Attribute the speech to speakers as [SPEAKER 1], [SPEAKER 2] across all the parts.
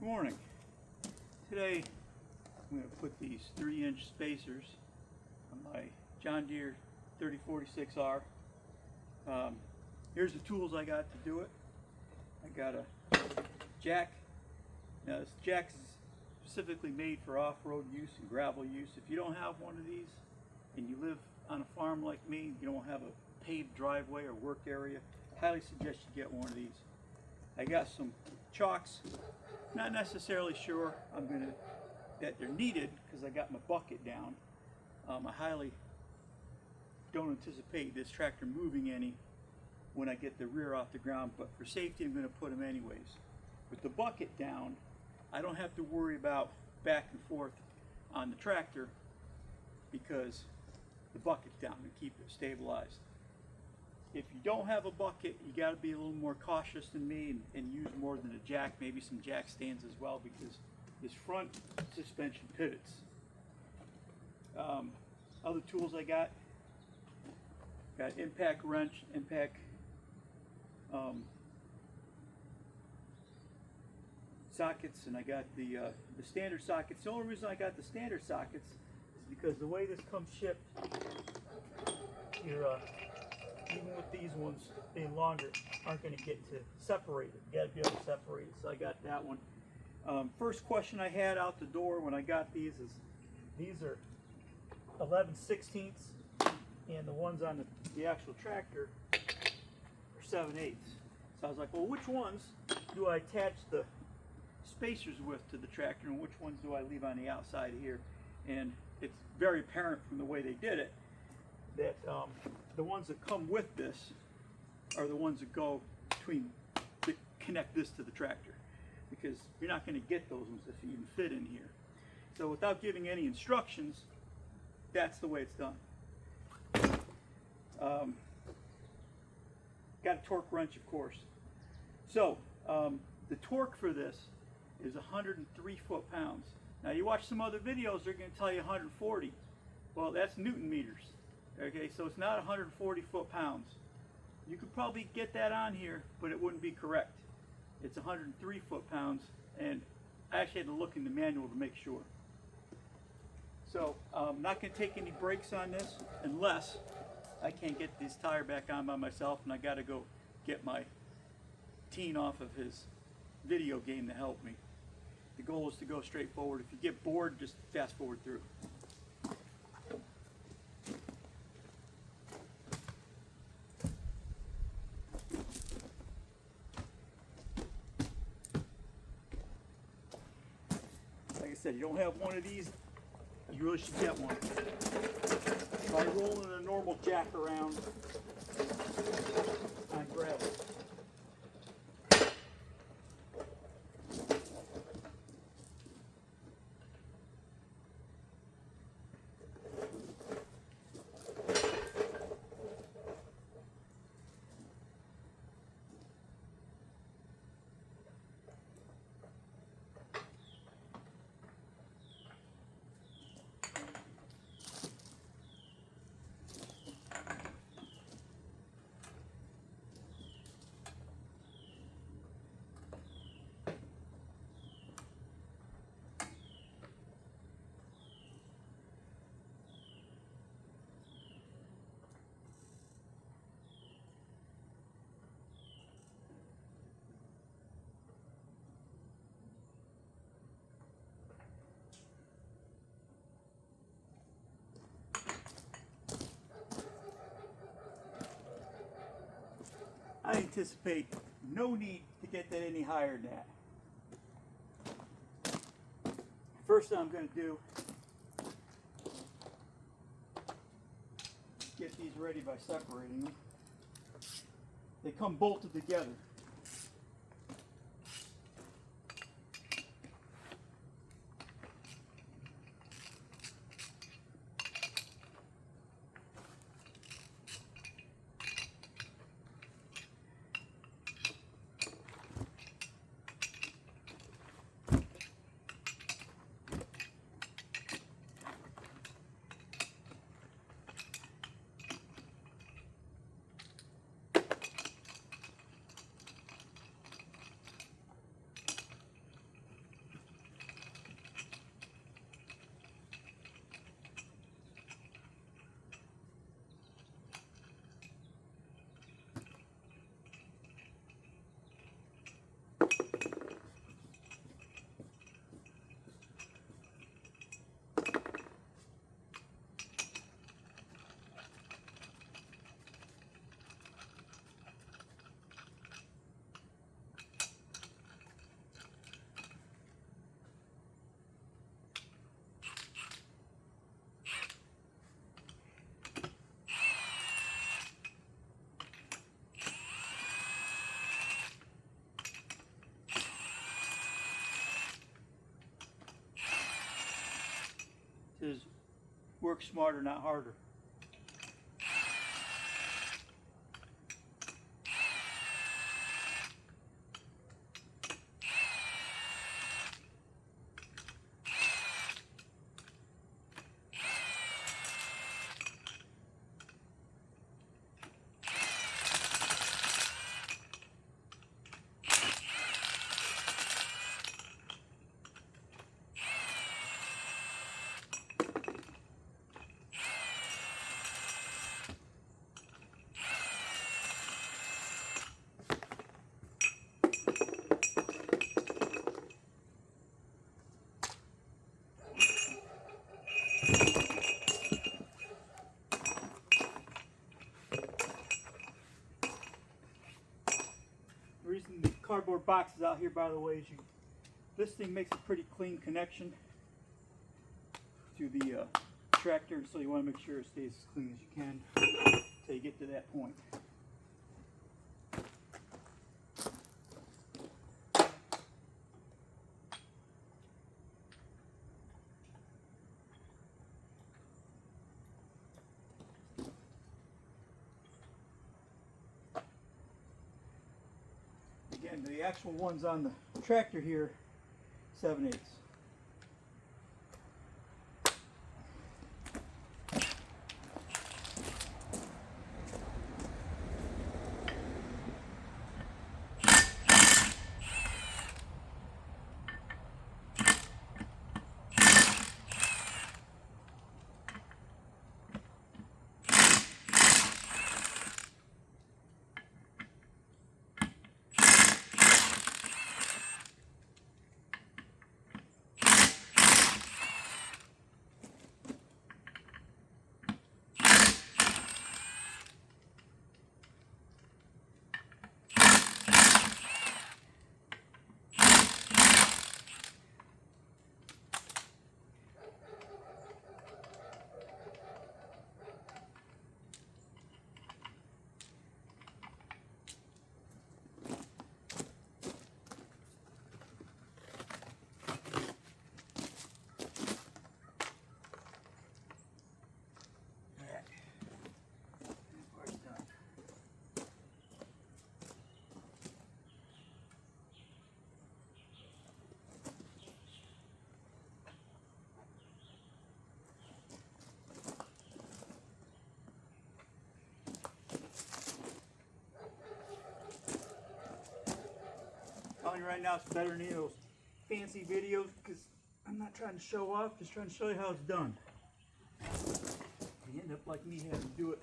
[SPEAKER 1] morning. Today I'm going to put these 3-inch spacers on my John Deere 3046R. Here's the tools I got to do it. I got a jack. Now this jack is specifically made for off-road use and gravel use. If you don't have one of these and you live on a farm like me, you don't have a paved driveway or work area, I highly suggest you get one of these. I got some chocks. Not necessarily sure that they're needed because I got my bucket down. I highly don't anticipate this tractor moving any when I get the rear off the ground, but for safety I'm going to put them anyways. With the bucket down, I don't have to worry about back and forth on the tractor because the bucket's down and keep it stabilized. If you don't have a bucket, you got to be a little more cautious than me and use more than a jack, maybe some jack stands as well, because this front suspension pivots. Other tools I got impact wrench, impact sockets, and I got the standard sockets. The only reason I got the standard sockets is because the way this comes shipped, even with these ones being longer, aren't going to get to separate it. You got to be able to separate it, so I got that one. First question I had out the door when I got these is, these are 11/16, and the ones on the actual tractor are 7/8. So I was like, well, which ones do I attach the spacers with to the tractor, and which ones do I leave on the outside here? And it's very apparent from the way they did it that the ones that come with this are the ones that go between, to connect this to the tractor, because you're not going to get those ones if you even fit in here. So without giving any instructions, that's the way it's done. Got a torque wrench, of course. So the torque for this is 103 foot-pounds. Now you watch some other videos, they're going to tell you 140. Well, that's Newton meters. Okay, so it's not 140 foot-pounds. You could probably get that on here, but it wouldn't be correct. It's 103 foot-pounds, and I actually had to look in the manual to make sure. So I'm not going to take any breaks on this unless I can't get this tire back on by myself, and I got to go get my teen off of his video game to help me. The goal is to go straight forward. If you get bored, just fast forward through. Like I said, you don't have one of these, you really should get one. By rolling a normal jack around on gravel. I anticipate no need to get that any higher than that. First thing I'm going to do, get these ready by separating them. They come bolted together. Work smarter, not harder. The reason the cardboard box is out here, by the way, is this thing makes a pretty clean connection to the tractor, so you want to make sure it stays as clean as you can until you get to that point. Again, the actual ones on the tractor here, 7/8. Telling you right now, it's better than any of those fancy videos because I'm not trying to show off, just trying to show you how it's done. You end up like me having to do it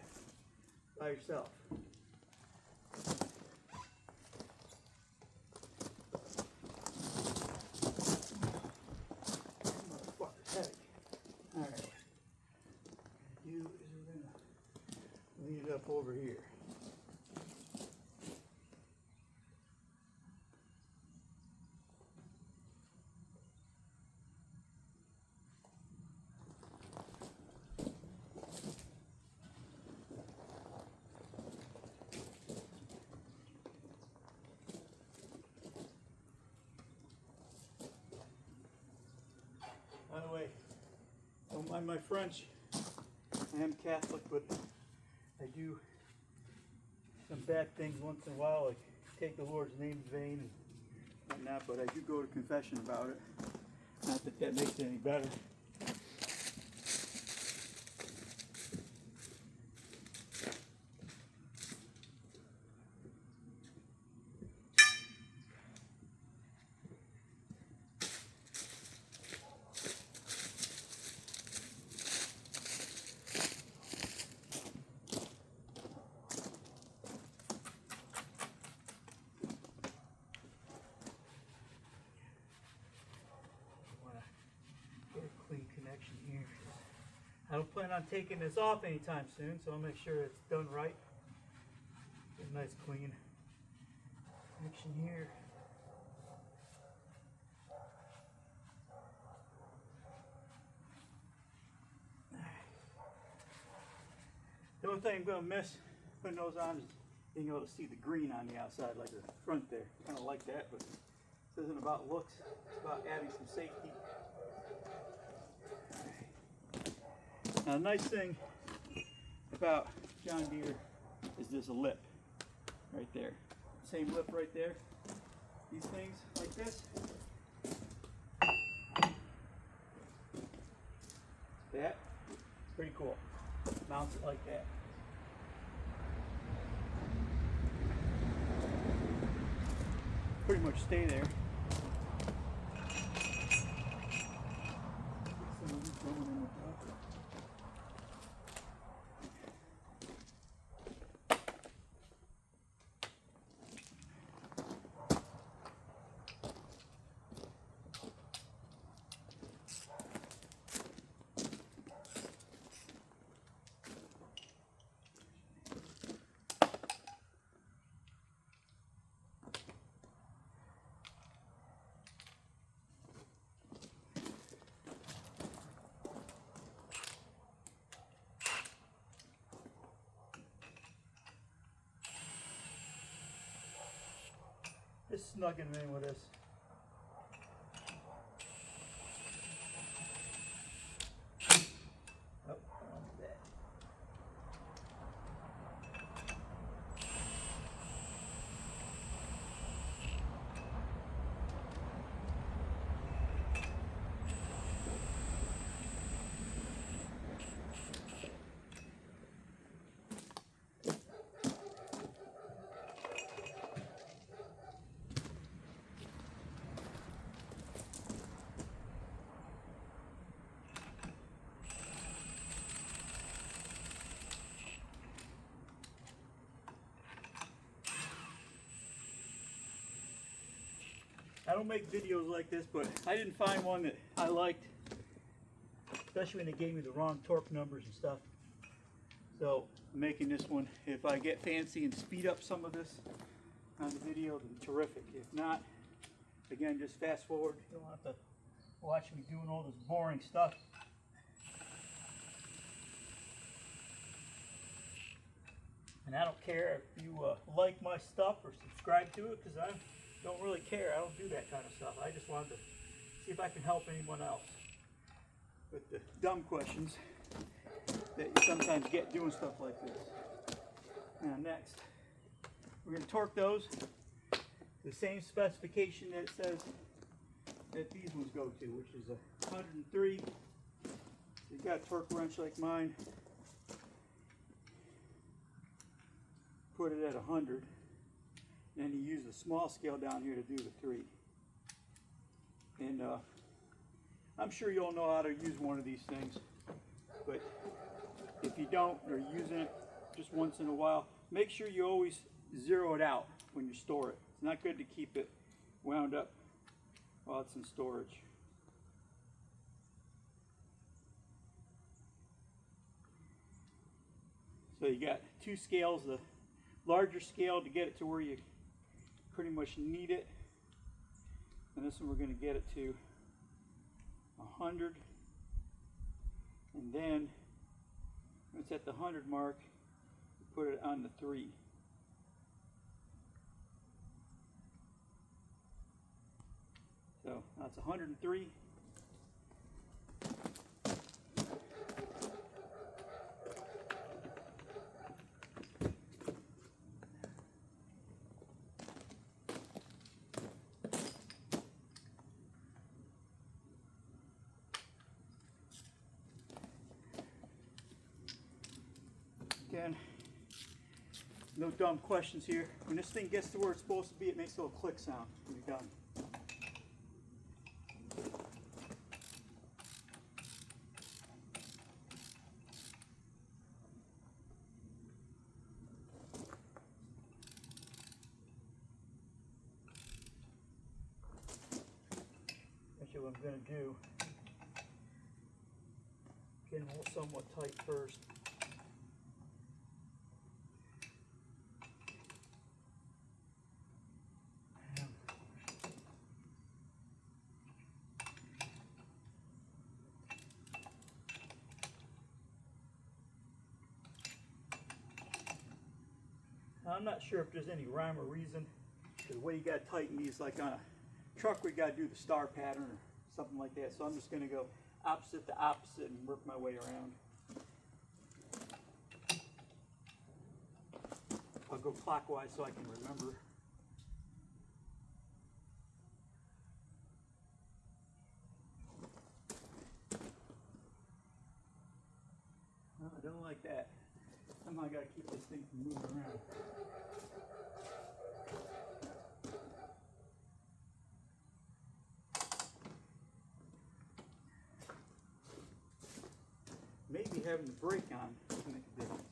[SPEAKER 1] by yourself. Motherfucker's heavy. Alright. What we're going to do is we're going to lean it up over here. By the way, don't mind my French. I am Catholic, but I do some bad things once in a while, like take the Lord's name in vain and whatnot, but I do go to confession about it. Not that that makes it any better. Connection here. I don't plan on taking this off anytime soon, so I'll make sure it's done right. Get a nice clean connection here. The only thing I'm going to miss putting those on is being able to see the green on the outside like the front there. Kind of like that, but this isn't about looks, it's about adding some safety. Now, the nice thing about John Deere is there's a lip right there. Same lip right there. These things like this. That. It's pretty cool. Mounts it like that. Pretty much stay there. Just snugging in with this. Oh, I don't do that. I don't make videos like this, but I didn't find one that I liked, especially when they gave me the wrong torque numbers and stuff. So I'm making this one. If I get fancy and speed up some of this on the video, then terrific. If not, again, just fast forward. You don't have to watch me doing all this boring stuff. And I don't care if you like my stuff or subscribe to it, because I don't really care. I don't do that kind of stuff. I just wanted to see if I can help anyone else with the dumb questions that you sometimes get doing stuff like this. Now next, we're going to torque those the same specification that it says that these ones go to, which is a 103. So you got a torque wrench like mine. Put it at 100. Then you use the small scale down here to do the 3. And I'm sure you all know how to use one of these things, but if you don't, or you're using it just once in a while, make sure you always zero it out when you store it. It's not good to keep it wound up while it's in storage. So you got 2 scales, the larger scale to get it to where you pretty much need it, and this one we're going to get it to 100, and then when it's at the 100 mark, you put it on the 3. So that's 103. Again, no dumb questions here. When this thing gets to where it's supposed to be, it makes a little click sound when you're done. Actually, what I'm going to do, get them all somewhat tight first. Now, I'm not sure if there's any rhyme or reason to the way you got to tighten these. Like on a truck, we got to do the star pattern or something like that. So I'm just going to go opposite to opposite and work my way around. clockwise so I can remember. Oh, I don't like that. Somehow I gotta keep this thing from moving around. Maybe having the brake on can make a difference.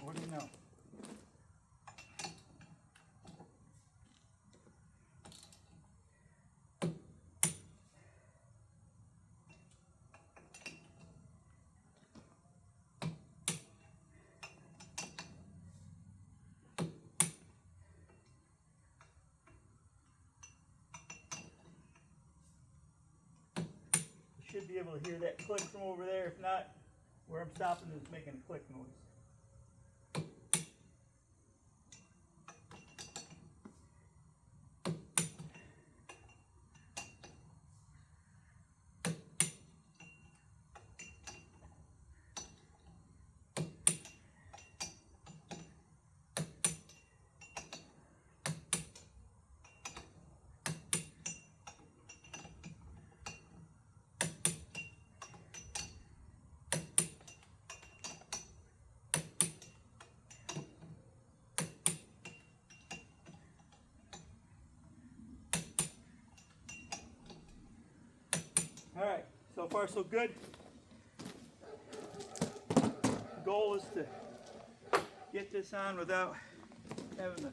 [SPEAKER 1] What do you know? Should be able to hear that click from over there. If not, where I'm stopping is making a click noise. All right, so far so good. The goal is to get this on without having to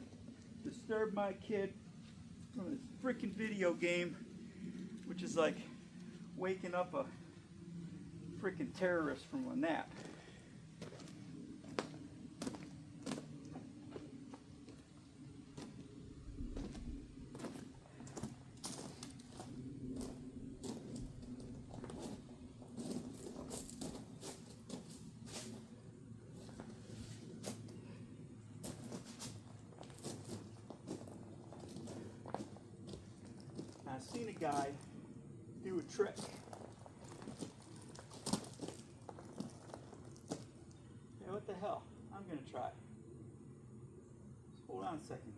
[SPEAKER 1] disturb my kid from his freaking video game, which is like waking up a freaking terrorist from a nap. I've seen a guy do a trick. Hey, what the hell? I'm gonna try. Just hold on a second.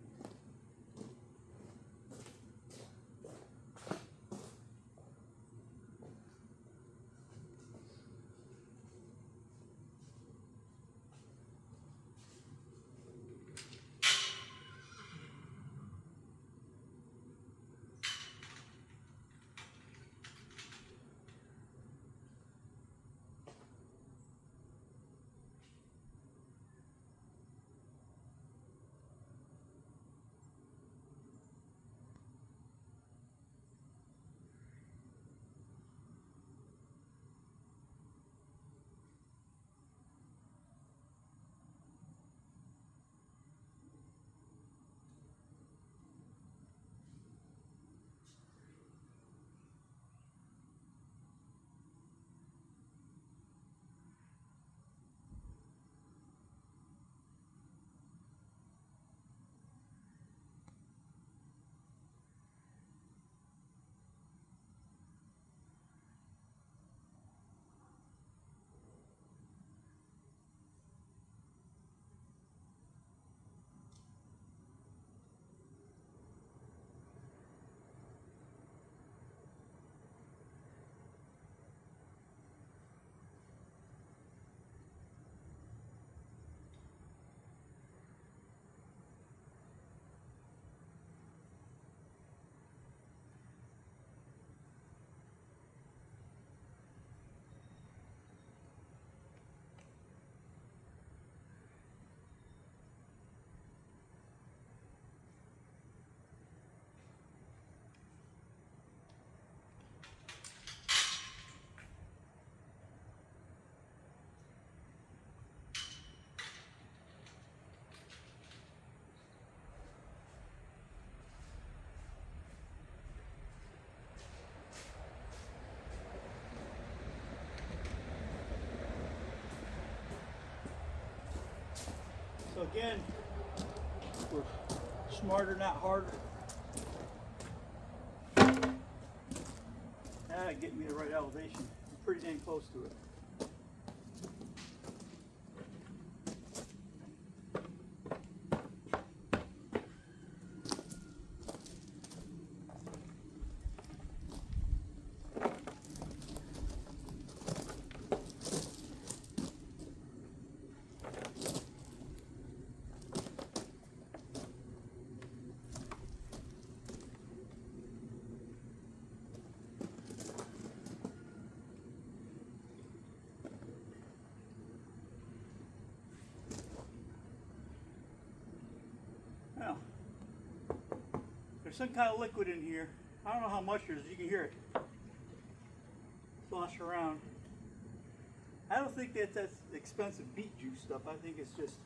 [SPEAKER 1] So again, we're smarter, not harder. Get me the right elevation. I'm pretty dang close to it. some kind of liquid in here. I don't know how much there is. You can hear it slosh around. I don't think that's expensive beet juice stuff. I think it's just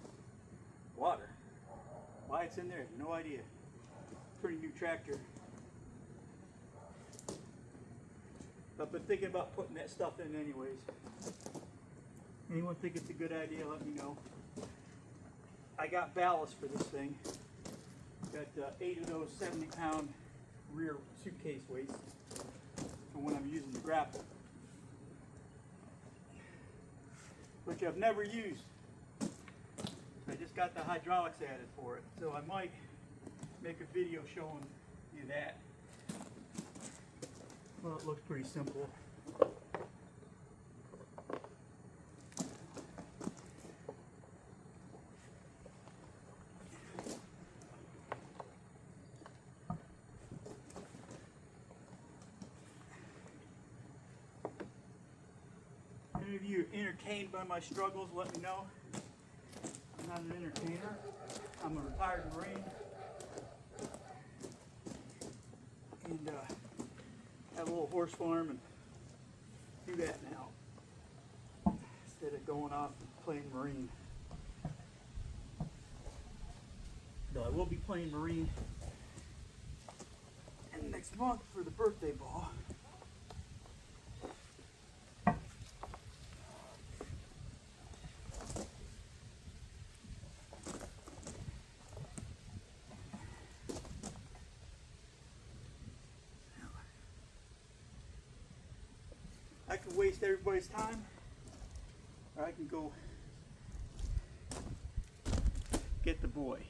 [SPEAKER 1] water. Why it's in there, no idea. Pretty new tractor. I've been thinking about putting that stuff in anyways. Anyone think it's a good idea, let me know. I got ballast for this thing. Got 8 of those 70-pound rear suitcase weights for when I'm using the grapple, which I've never used. I just got the hydraulics added for it, so I might make a video showing you that. Well, it looks pretty simple. Any of you are entertained by my struggles, let me know. I'm not an entertainer. I'm a retired Marine. And have a little horse farm and do that now instead of going off and playing Marine. Though I will be playing Marine in next month for the birthday ball. I can waste everybody's time, or I can go get the boy.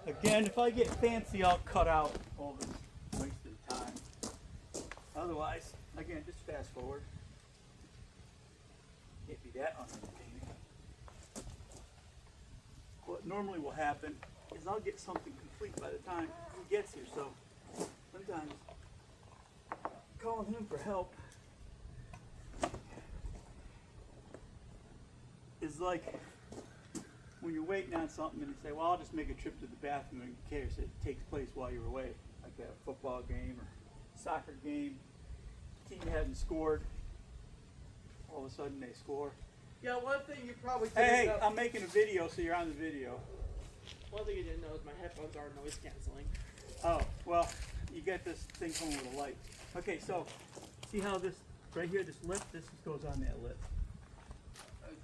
[SPEAKER 1] Again, if I get fancy, I'll cut out all this wasted time. Otherwise, again, just fast forward. Can't be that unentertaining. What normally will happen is I'll get something complete by the time he gets here. So sometimes calling him for help is like when you're waiting on something and you say, well, I'll just make a trip to the bathroom in case it takes place while you're away, like a football game or soccer game. Team hadn't scored. All of a sudden they score.
[SPEAKER 2] Yeah, one thing you probably
[SPEAKER 1] Hey, I'm making a video, so you're on the video.
[SPEAKER 2] One thing you didn't know is my headphones are noise canceling.
[SPEAKER 1] Oh, well, you get this thing home with a light. Okay, so see how this, right here, this lip, this goes on that lip.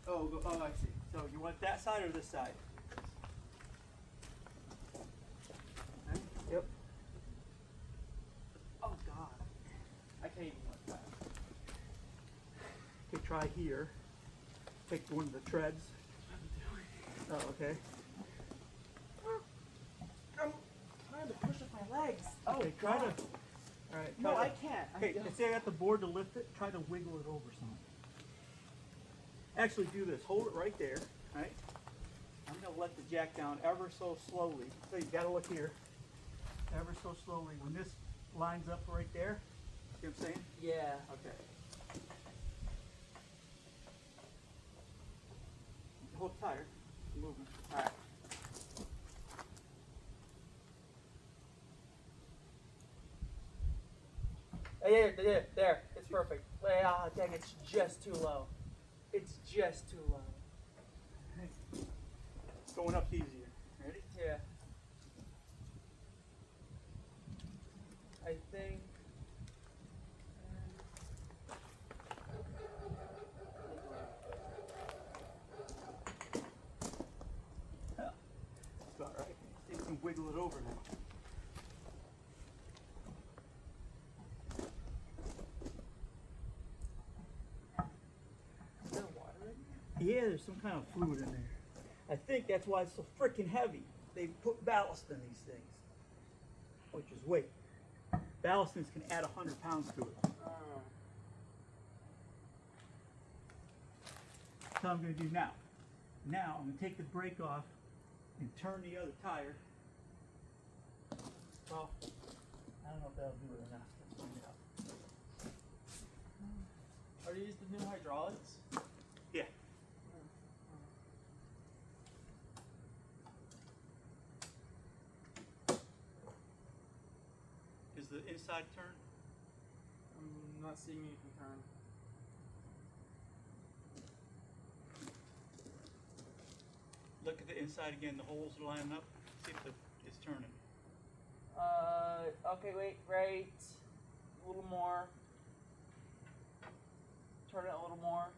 [SPEAKER 1] Oh, I see. So you want that side or this side? Okay. Yep. Oh God, I can't even want that. Okay, try here. Take one of the treads. Oh, okay.
[SPEAKER 2] I'm trying to push up my legs.
[SPEAKER 1] Okay, try to. All right.
[SPEAKER 2] No,
[SPEAKER 1] Try
[SPEAKER 2] I
[SPEAKER 1] to,
[SPEAKER 2] can't.
[SPEAKER 1] Okay, see, I got the board to lift it. Try to wiggle it over some. Actually, do this. Hold it right there. Right. I'm gonna let the jack down ever so slowly. So you gotta look here. Ever so slowly. When this lines up right there. See what I'm saying?
[SPEAKER 2] Yeah.
[SPEAKER 1] Okay. Hold it tighter. Moving. All right. There. It's
[SPEAKER 2] It's perfect. Ah, dang, it's just too low. It's just too low.
[SPEAKER 1] Going up's easier. Ready?
[SPEAKER 2] Yeah. I think.
[SPEAKER 1] That's about right. You can wiggle it over now.
[SPEAKER 2] Is there water in there?
[SPEAKER 1] Yeah, there's some kind of fluid in there. I think that's why it's so freaking heavy. They put ballast in these things, which is weight. Ballastings can add 100 pounds to it.
[SPEAKER 2] Oh.
[SPEAKER 1] That's what I'm going to do now. Now I'm going to take the brake off and turn the other tire. Well, I don't know if that'll do it or not. Let's find out.
[SPEAKER 2] Are these the new hydraulics?
[SPEAKER 1] Yeah. Is the inside turn?
[SPEAKER 2] I'm not seeing anything turn.
[SPEAKER 1] Look at the inside again. The holes are lining up. See if it's turning.
[SPEAKER 2] Okay, wait, right. A little more. Turn it a little more.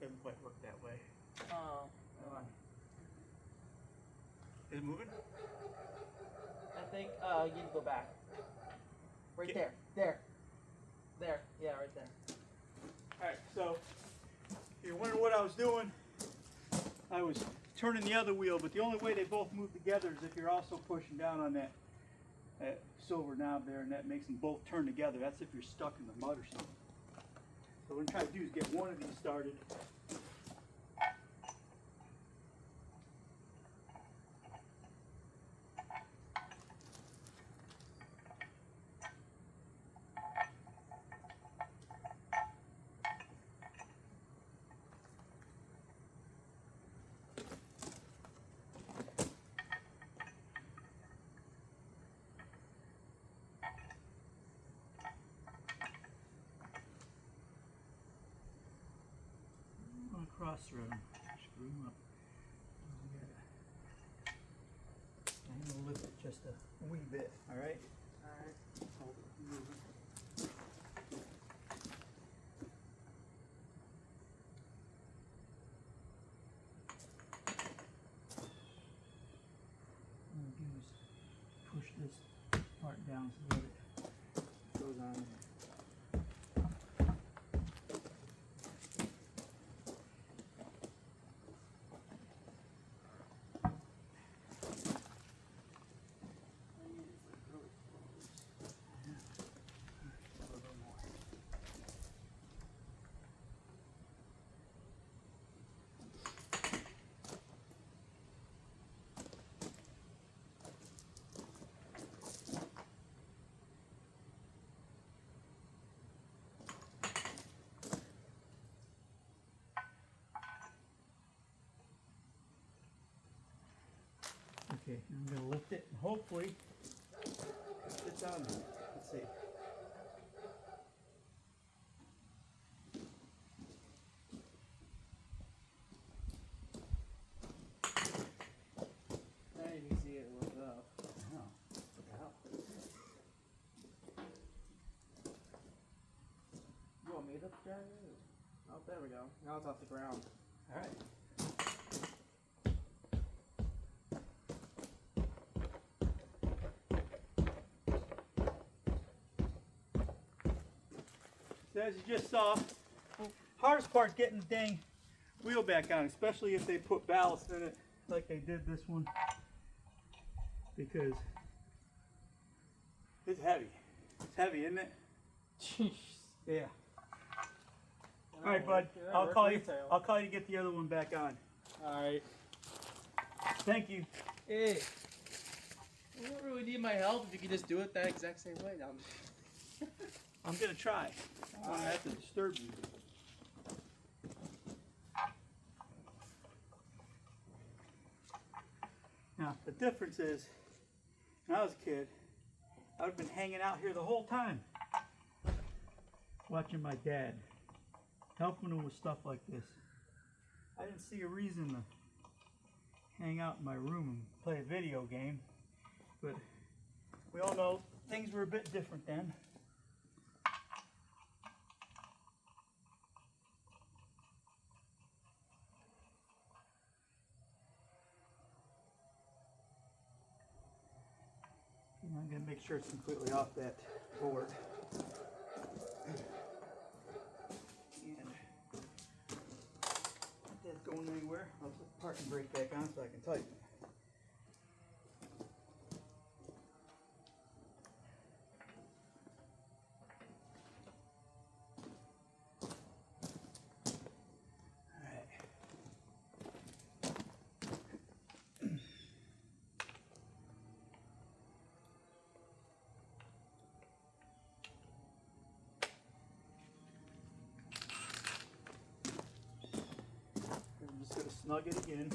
[SPEAKER 1] Doesn't quite work that way.
[SPEAKER 2] Oh.
[SPEAKER 1] Is it moving?
[SPEAKER 2] I think, you need to go back. Right there. There. Yeah, right there.
[SPEAKER 1] Alright, so if you're wondering what I was doing, I was turning the other wheel, but the only way they both move together is if you're also pushing down on that silver knob there, and that makes them both turn together. That's if you're stuck in the mud or something. So what I'm trying to do is get one of these started. Cross thread them, screw them up. I'm going to lift it just a wee bit, alright?
[SPEAKER 2] Alright.
[SPEAKER 1] Hold it moving. What I'm going to do is push this part down so that it goes on there. Okay, I'm going to lift it and hopefully it's on there. Let's see.
[SPEAKER 2] Now you can see it lift up.
[SPEAKER 1] Oh, what the hell?
[SPEAKER 2] You want me to drag it? Oh, there we go. Now it's off the ground.
[SPEAKER 1] All right. So as you just saw, hardest part getting the dang wheel back on, especially if they put ballast in it like they did this one, because it's heavy. It's heavy, isn't it?
[SPEAKER 2] Jeez.
[SPEAKER 1] Yeah. All right, bud. I'll call you to get the other one back on.
[SPEAKER 2] Alright.
[SPEAKER 1] Thank you.
[SPEAKER 2] Hey. You don't really need my help if you can just do it that exact same way. Now
[SPEAKER 1] I'm gonna try. I don't want to have to disturb you. Now the difference is, when I was a kid, I would have been hanging out here the whole time. watching my dad, helping him with stuff like this. I didn't see a reason to hang out in my room and play a video game, but we all know things were a bit different then. I'm going to make sure it's completely off that board. And if that's going anywhere, I'll put the parking brake back on so I can tighten it. I'm just going to snug it again.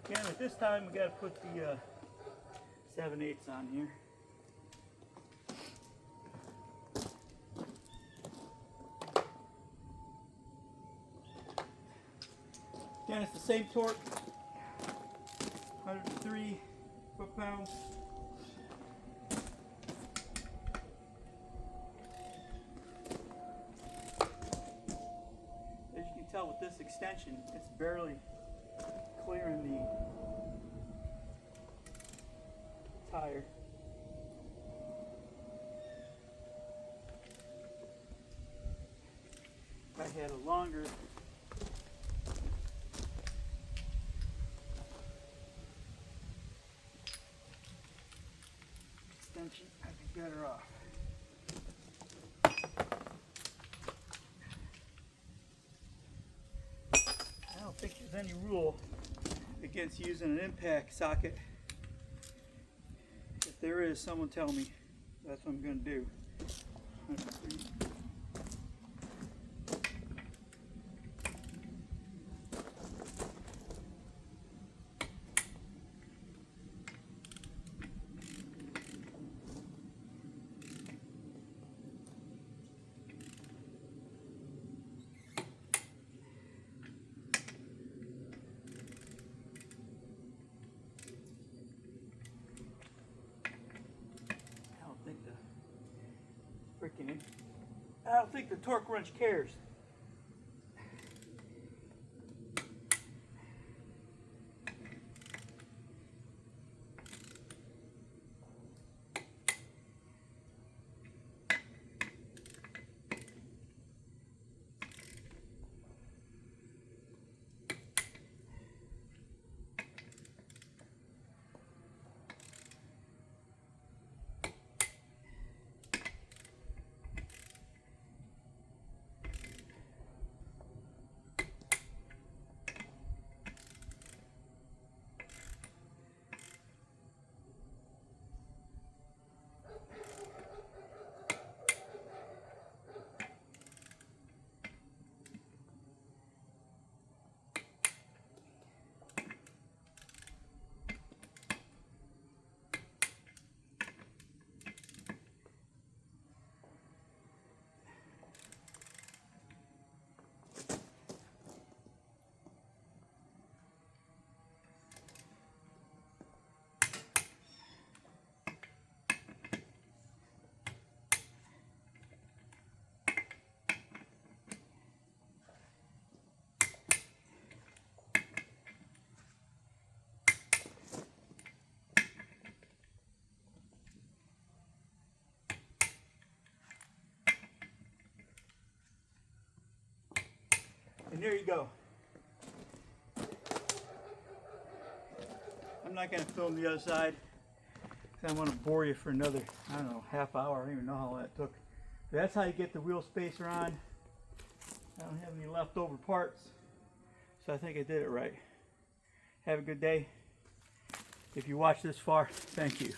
[SPEAKER 1] Again, at this time we got to put the 7/8 on here. Again, it's the same torque, 103 foot-pounds. As you can tell with this extension, it's barely clearing the tire. If I had a longer extension, I'd be better off. I don't think there's any rule against using an impact socket. If there is, someone tell me. That's what I'm going to do. I don't think the torque wrench cares. And there you go. I'm not going to film the other side. 'cause I want to bore you for another, I don't know, half hour. I don't even know how long that took. But that's how you get the wheel spacer on. I don't have any leftover parts, so I think I did it right. Have a good day. If you watched this far, thank you.